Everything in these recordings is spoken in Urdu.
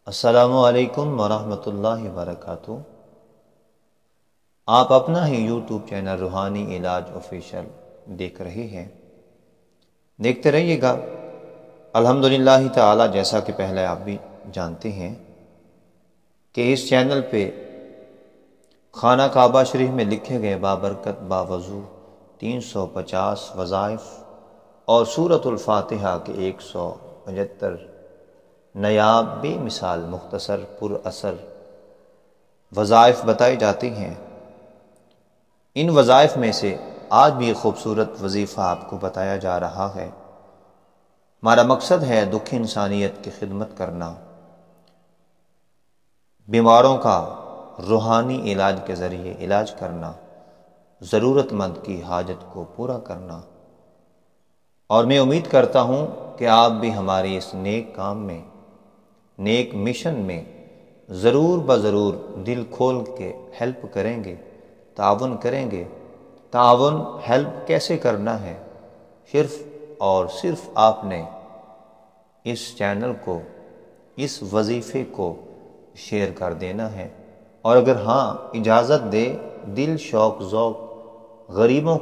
السلام علیکم ورحمۃ اللہ وبرکاتہ۔ آپ اپنا ہی یوٹیوب چینل روحانی علاج آفیشیل دیکھ رہے ہیں، دیکھتے رہیے گا۔ الحمدللہ تعالی، جیسا کہ پہلے آپ بھی جانتے ہیں کہ اس چینل پہ خانہ کعبہ شریف میں لکھے گئے بابرکت باوضو 350 وظائف اور سورۃ الفاتحہ کے 175 نایاب بے مثال مختصر پر اثر وظائف بتائی جاتی ہیں۔ ان وظائف میں سے آج بھی خوبصورت وظیفہ آپ کو بتایا جا رہا ہے۔ ہمارا مقصد ہے دکھ انسانیت کی خدمت کرنا، بیماروں کا روحانی علاج کے ذریعے علاج کرنا، ضرورت مند کی حاجت کو پورا کرنا، اور میں امید کرتا ہوں کہ آپ بھی ہمارے اس نیک کام میں، نیک مشن میں ضرور بضرور دل کھول کے ہیلپ کریں گے، تعاون کریں گے۔ تعاون ہیلپ کیسے کرنا ہے؟ صرف اور صرف آپ نے اس چینل کو، اس وظیفے کو شیئر کر دینا ہے، اور اگر ہاں اجازت دے، دل شوق ذوق، غریبوں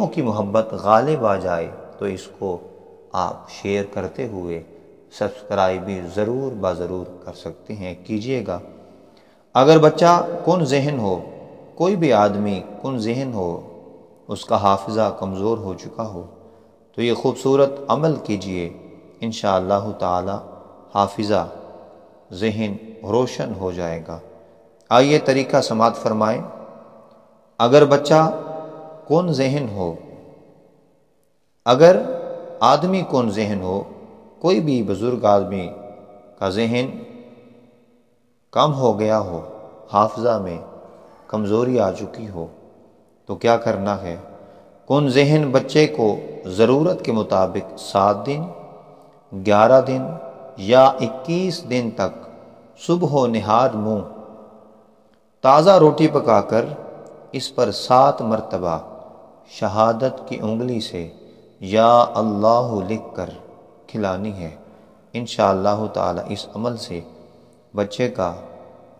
کی محبت غالب آ جائے تو اس کو آپ شیئر کرتے ہوئے سبسکرائب بھی ضرور بضرور کر سکتے ہیں، کیجئے گا۔ اگر بچہ کن ذہن ہو، کوئی بھی آدمی کن ذہن ہو، اس کا حافظہ کمزور ہو چکا ہو، تو یہ خوبصورت عمل کیجئے، انشاءاللہ تعالی حافظہ ذہن روشن ہو جائے گا۔ آئیے طریقہ سماعت فرمائیں۔ اگر بچہ کن ذہن ہو، اگر آدمی کن ذہن ہو، کوئی بھی بزرگ آدمی کا ذہن کم ہو گیا ہو، حافظہ میں کمزوری آ چکی ہو، تو کیا کرنا ہے؟ کن ذہن بچے کو ضرورت کے مطابق 7 دن، 11 دن یا 21 دن تک صبح و نہار منہ تازہ روٹی پکا کر اس پر 7 مرتبہ شہادت کی انگلی سے یا اللہ لکھ کر کھلانی ہے۔ انشاءاللہ تعالی اس عمل سے بچے کا،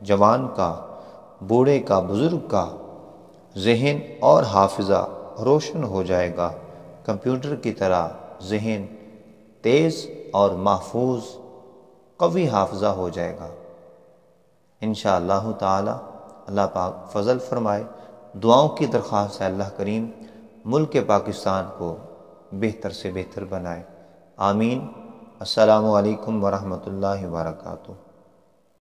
جوان کا، بوڑھے کا، بزرگ کا ذہن اور حافظہ روشن ہو جائے گا، کمپیوٹر کی طرح ذہن تیز اور محفوظ قوی حافظہ ہو جائے گا۔ انشاءاللہ تعالی اللہ پاک فضل فرمائے۔ دعاؤں کی درخواست ہے اللہ کریم ملک پاکستان کو بہتر سے بہتر بنائے، آمین۔ السلام علیکم ورحمۃ اللہ وبرکاتہ۔